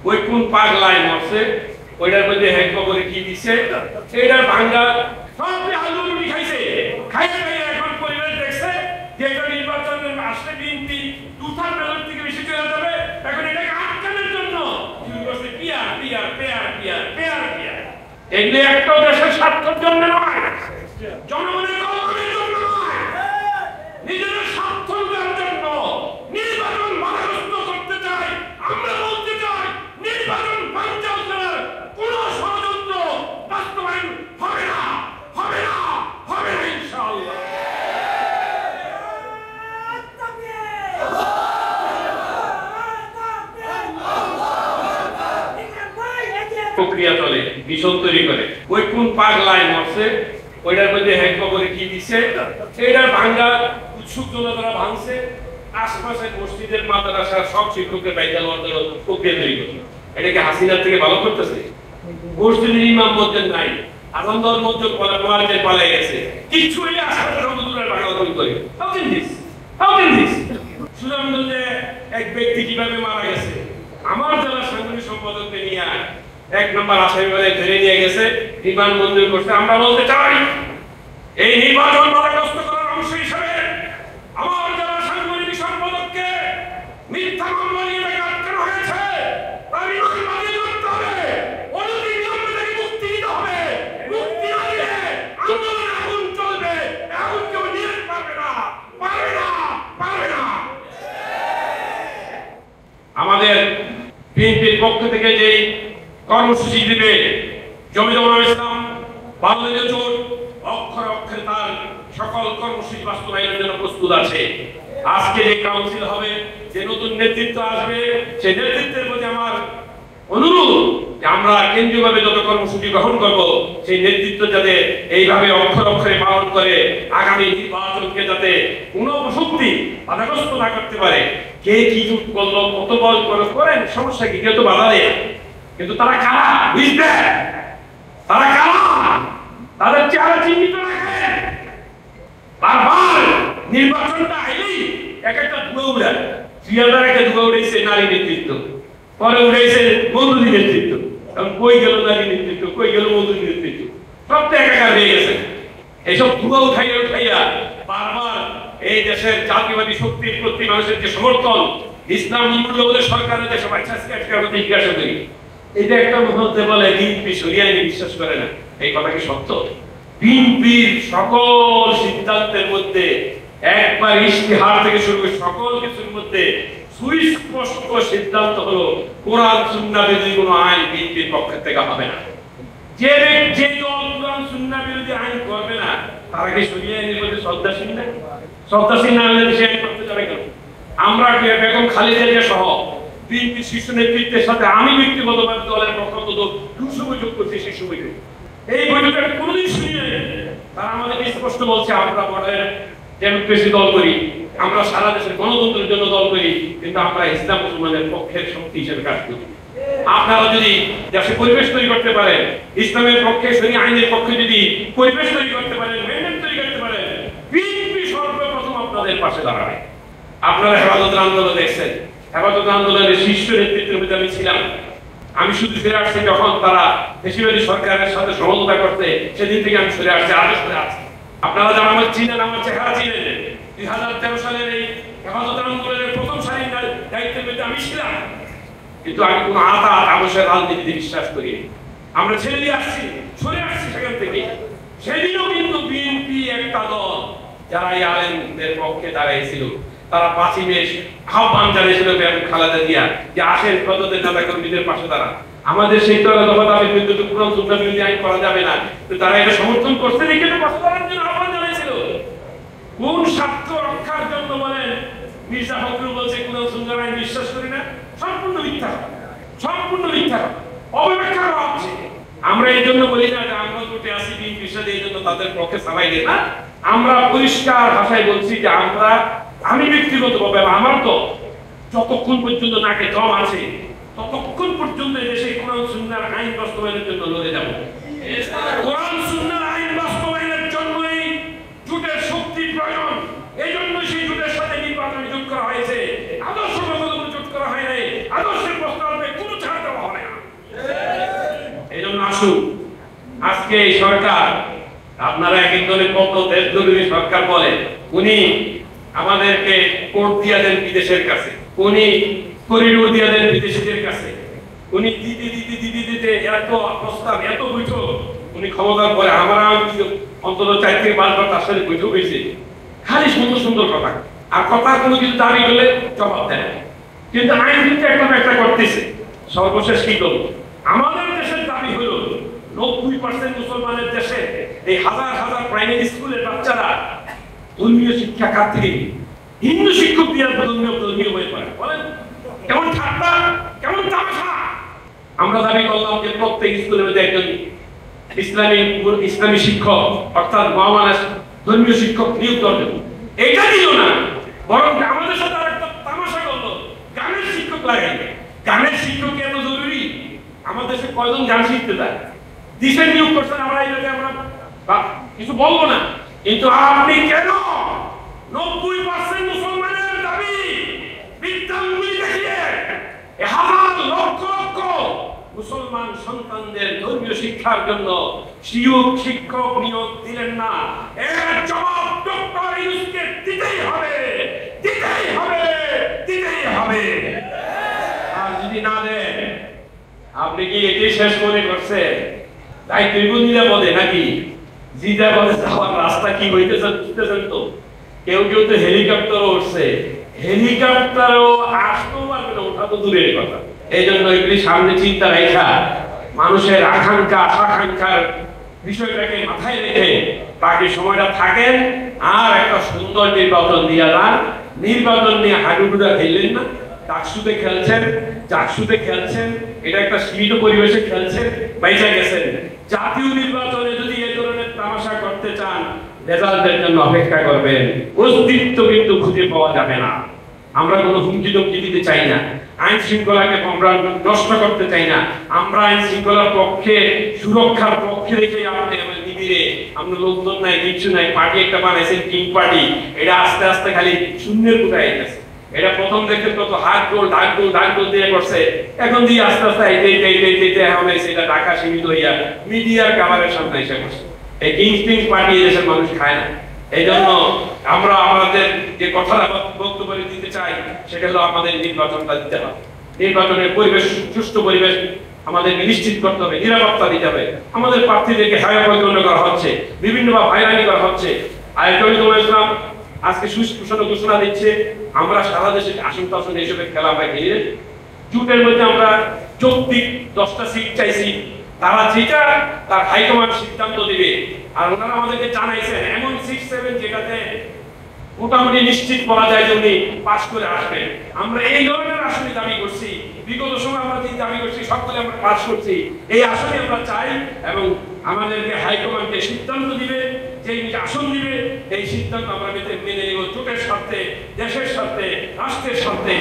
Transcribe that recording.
ওই কোন পাগলায় মরছে ওইটার মধ্যে হ্যাঁ কবরে কি দিছে এইটার ভাঙ্গা সব আলু রুটি খাইছে খাইয়ে এখন পরিবার দেখছে যে এটা নির্বাচনের আসলে বিএনপি 2/3 ব্যালট থেকে বেশি চলে যাবে এখন এটাকে আটকানোর জন্য এগুলি একটা দেশের স্বার্থের জন্য নয়, জনগণের কল্যাণের জন্য নয়, নিজেদের স্বার্থ জন্য নির্বাচন বাধাগ্রস্ত করতে চাই। আমরা বলতে চাই নির্বাচন বানচাল করার কোন ষড়যন্ত্র বাস্তবায়ন হবে না, হবে না, হবে না ইনশাআল্লাহ। প্রক্রিয়া চলে মিশন তৈরি করে ওই কোন পাগলায় মরছে ওইটার মধ্যে হ্যাঁ কবরে কি দিছে এইটার ভাঙ্গা উৎসুক জনতারা ভাঙছে আশপাশের মসজিদের মাদ্রাসা সব শিক্ষকের বাইরে প্রক্রিয়া তৈরি করছে। এটাকে হাসিনার থেকে ভালো করতেছে। মসজিদের ইমাম মসজিদ নাই, আনন্দর মধ্যে পলাতে পালাই গেছে, কিছু এই আশপাশের সমুদ্রের ভাঙা তৈরি করে। How can this? How can this? সুনামগঞ্জে এক ব্যক্তি কিভাবে মারা গেছে, আমার জেলা সাংগঠনিক সম্পাদককে নিয়ে এক নম্বর আসামি বলে ধরে নিয়ে গেছে, বিমান মঞ্জুর করছে। আমরা বলতে চাই এই নির্বাচন বাধাগ্রস্ত করার অংশ হিসেবে আমার যারা সাংগঠনিক সম্পাদককে মিথ্যা মামলা নিয়ে আটকানো হয়েছে তার ইমান বাতিল করতে হবে, অনতি বিলম্বে তাকে মুক্তি দিতে হবে। মুক্তি না দিলে আন্দোলন আগুন চলবে, এখন কেউ নিয়ে পারবে না, পারবে না, পারবে না। আমাদের বিএনপির পক্ষ থেকে যেই কর্মসূচি দিবে জমিদার ইসলাম বাংলাদেশ জোট অক্ষরে অক্ষরে তার সকল কর্মসূচি বাস্তবায়নের জন্য প্রস্তুত আছে। আজকে যে কাউন্সিল হবে, যে নতুন নেতৃত্ব আসবে, সেই নেতৃত্বের প্রতি আমার অনুরোধ যে আমরা কেন্দ্রীয়ভাবে যত কর্মসূচি গ্রহণ করব সেই নেতৃত্ব যাতে এইভাবে অক্ষরে অক্ষরে পালন করে আগামী নির্বাচনকে যাতে কোনো শক্তি বাধাগ্রস্ত না করতে পারে। কে কি করলো, কত বল করেন, সমস্যা কি, কেউ তো বাধা দেয়, কিন্তু তারা কারা বুঝবে, তারা কারা তাদের চেহারা চিহ্নিত রাখেন। বারবার নির্বাচনটা আইলেই এক একটা ধুয়ে উড়ায়, 2000 একটা ধুয়ে উড়েছে নারী নেতৃত্ব, পরে উড়েছে মজুরি নেতৃত্ব, এখন কই গেল নারী নেতৃত্ব, কই গেল মজুরি নেতৃত্ব, সব তো একাকার হয়ে গেছে। এইসব ধুয়ে উঠাইয়া বারবার এই দেশের জাতীয়বাদী শক্তির প্রতি মানুষের যে সমর্থন, ইসলামী মূল্যবোধের সরকারের যে সবাই জিজ্ঞাসা করি, এটা একটা মহতে বলে বিএনপি শরিয়া আইনে বিশ্বাস করে না। এই কথা কি সত্য? বিএনপির সকল সিদ্ধান্তের মধ্যে একবার ইশতিহার থেকে শুরু করে সকল কিছুর মধ্যে সুস্পষ্ট সিদ্ধান্ত হলো কোরআন সুন্নাহ বিরোধী কোনো আইন বিএনপির পক্ষ থেকে হবে না। যে দল কোরআন সুন্নাহ বিরোধী আইন করবে না তারা কি শরিয়া আইনের প্রতি শ্রদ্ধাশীল না? শ্রদ্ধাশীল না হলে সে আইন করতে যাবে কেন? আমরা বেগম খালেদা জিয়া সহ বিএনপি শীর্ষ নেতৃত্বের সাথে আমি ব্যক্তিগতভাবে দলের পক্ষ থেকে দুঃসমযোগ করছি। সেই সময় এই বৈঠকে কোনোদিন শুনি নাই তারা আমাদের স্পষ্ট বলছে আমরা বড়ের ডেমোক্রেসি দল করি, আমরা সারা দেশের গণতন্ত্রের জন্য দল করি, কিন্তু আমরা ইসলাম মুসলমানের পক্ষের শক্তি হিসেবে কাজ করি। আপনারা যদি দেশে পরিবেশ তৈরি করতে পারেন, ইসলামের পক্ষে শরীয়ত আইনের পক্ষে যদি পরিবেশ তৈরি করতে পারেন, মেনটেন তৈরি করতে পারেন, বিএনপি সর্বপ্রথম আপনাদের পাশে দাঁড়াবে। আপনারা হেফাজতের আন্দোলন দেখছেন, হেফাজত আন্দোলনের শীর্ষ নেতৃত্বের মধ্যে আমি ছিলাম। আমি শুধু ফিরে আসছি যখন তারা দেশীয় সরকারের সাথে সমঝোতা করতে, সেদিন থেকে আমি সরে আসছি, আজও সরে আসছি। আপনারা যারা আমার চিনেন, আমার চেহারা চিনেন, 2013 সালের এই হেফাজত আন্দোলনের প্রথম সারির দায়িত্বের মধ্যে আমি ছিলাম, কিন্তু আমি কোনো আবশ্যক রাজনীতিতে বিশ্বাস করি। আমরা ছেড়ে দিয়ে আসছি, সরে আসছি সেখান থেকে। সেদিনও কিন্তু বিএনপি একটা দল যারা এই আলেমদের পক্ষে দাঁড়িয়েছিল, তারা 5 মে আহ্বান জানিয়েছিল খালেদা জিয়া যে আসেন হেফাজতের নেতা কর্মীদের পাশে দাঁড়ান। আমাদের সেই দফা দাবির বিরুদ্ধে কোরআন সুন্নাহ বিরোধী আইন করা যাবে না, তো তারা এটা সমর্থন করতে দেখে তো পাশে দাঁড়ানোর জন্য আহ্বান জানিয়েছিল। কোন স্বার্থ রক্ষার জন্য বলেন মির্জা ফখরুল বলছে কোরআন সুন্নাহ আইন বিশ্বাস করি না? সম্পূর্ণ মিথ্যা, সম্পূর্ণ মিথ্যা, অপব্যাখ্যা করা হচ্ছে। আমরা এই জন্য বলি না যে আমরা জোটে আসি বিএনপির সাথে, এই জন্য তাদের পক্ষে সামাই দিই না। আমরা পরিষ্কার ভাষায় বলছি যে আমি ব্যক্তিগতভাবে আমার তো যতক্ষণ পর্যন্ত নাকে দম আছে ততক্ষণ পর্যন্ত দেশে কোরআন সুন্নাহর আইন বাস্তবায়নের জন্য লড়ে যাব। কোরআন সুন্নাহর আইন বাস্তবায়নের জন্যই জোটের শক্তি প্রয়োজন। এই জন্য সেই জোটের সাথে নির্বাচনে যোগ করা হয়েছে, আদর্শগত জোট করা হয় নাই। আদর্শের প্রস্তাবে কোনো ছাড় দেওয়া আসুন। আজকে এই সরকার, আপনারা এক একজনের কত দেশদ্রোহী সরকার বলে, উনি আমাদেরকে কোর্ট দিয়ে দেন বিদেশের কাছে, উনি করিডোর দিয়ে দেন বিদেশিদের কাছে, উনি দিতে দিতে দিতে দিতে এত প্রস্তাব, এত বৈঠক, উনি ক্ষমতার পরে আমরা অন্তত 4 থেকে 5 বার তার সাথে বৈঠক হয়েছে, খালি সুন্দর সুন্দর কথা, আর কথা কোনো কিছু দাবি করলে জবাব দেয়। কিন্তু আইন কিন্তু একটা করতেছে। সর্বশেষ কি করবো, আমাদের দেশের দাবি হলো 90% মুসলমানের দেশে এই হাজার হাজার প্রাইমারি স্কুলের বাচ্চারা ধর্মীয় শিক্ষা কার থেকে হিন্দু শিক্ষক দিয়ে ধর্মীয় হয়ে পড়ে। বলেন কেমন ঠাট্টা, কেমন তামাশা। আমরা দাবি করলাম যে প্রত্যেক স্কুলের মধ্যে একজন ইসলামী শিক্ষক অর্থাৎ মহামানস ধর্মীয় শিক্ষক নিয়োগ করবেন। এটা দিল না, বরং আমাদের সাথে আরেকটা তামাশা করলো, গানের শিক্ষক লাগাইবে। গানের শিক্ষক এত জরুরি? আমাদের দেশে কয়জন গান শিখতে যায়? দিশে নিয়োগ করছেন, আমরা এটাকে আমরা কিছু বলবো না, কিন্তু আপনি কেন 90% মুসলমানের দাবি বিদ্যাঙ্গুলি দেখিয়ে হাজার লক্ষ লক্ষ মুসলমান সন্তানদের ধর্মীয় শিক্ষার জন্য শিক্ষক নিয়োগ দিলেন না? এর জবাব ডক্টর ইউনূসকে দিতেই হবে, দিতেই হবে, দিতেই হবে। আর যদি না দেন, আপনি কি এটি শেষ মনে করছেন? তাই ত্রিভুজ নিরাপদে নাকি জিদাবাদে যাওয়ার রাস্তা কি হইতেছে বুঝতেছেন তো? কেউ কেউ তো হেলিকপ্টারও উঠছে, হেলিকপ্টারও আসতেও পারবে না, ওঠা তো দূরের কথা। এই জন্য এগুলি সামনে চিন্তা রেখা, মানুষের আকাঙ্ক্ষার বিষয়টাকে মাথায় রেখে বাকি সময়টা থাকেন, আর একটা সুন্দর নির্বাচন দিয়ে যান। নির্বাচন নিয়ে হাডুডুডা খেললেন না, ডাকসুতে খেলছেন, এটা একটা সীমিত পরিবেশে খেলছেন, বাইচা গেছেন। জাতীয় নির্বাচনে যদি এই ধরনের তামাশা করতে চান, রেজাল্টের জন্য অপেক্ষা করবেন, অস্তিত্ব কিন্তু খুঁজে পাওয়া যাবে না। আমরা কোনো হুমকি ধমকি দিতে চাই না, আইন শৃঙ্খলাকে আমরা নষ্ট করতে চাই না। আমরা আইন শৃঙ্খলার পক্ষে, সুরক্ষার পক্ষে রেখে আপনি আমার নিবিড়ে, আমরা লোকজন নাই, কিছু নাই, পার্টি একটা বানাইছেন কিং পার্টি, এটা আস্তে আস্তে খালি শূন্যের কোথায় গেছে। এটা প্রথম দেখতে কত হাত গোল ডাক গোল দিয়ে করছে, এখন দিয়ে আস্তে আস্তে এখন এটা ঢাকা সীমিত হইয়া মিডিয়ার কাভারের সামনে এসে বসে। এই কিং পার্টি দেশের মানুষ খায় না। এই জন্য আমরা আমাদের যে কথাটা বক্তব্য দিতে চাই, সেটা হলো আমাদের নির্বাচনটা দিতে হবে। নির্বাচনের পরিবেশ, সুষ্ঠু পরিবেশ আমাদেরকে নিশ্চিত করতে হবে, নিরাপত্তা দিতে হবে। আমাদের প্রার্থীদেরকে হায়ার করা হচ্ছে, বিভিন্নভাবে হয়রানি করা হচ্ছে। ইসলাম আজকে সুষ্ঠু ঘোষণা দিচ্ছে, আমরা সারা দেশে আসন টাসন হিসেবে খেলা হয় খেলে জুটের মধ্যে আমরা যৌক্তিক 10টা সিট চাইছি, তারা যেটা তার হাইকমান্ড সিদ্ধান্ত দিবে। আর ওনারা আমাদেরকে জানাইছেন এমন 6-7 যেটাতে মোটামুটি নিশ্চিত বলা যায় যে উনি পাস করে আসবেন। আমরা এই ধরনের আসনে দাবি করছি, বিগত সময় আমরা যে দাবি করছি সবগুলো আমরা পাস করছি, এই আসনে আমরা চাই। এবং আমাদেরকে হাইকমান্ডকে সিদ্ধান্ত দিবে, যে আসন দিবে, এই সিদ্ধান্ত আমরা মেনে নেব জোটের স্বার্থে, দেশের স্বার্থে, রাষ্ট্রের স্বার্থে।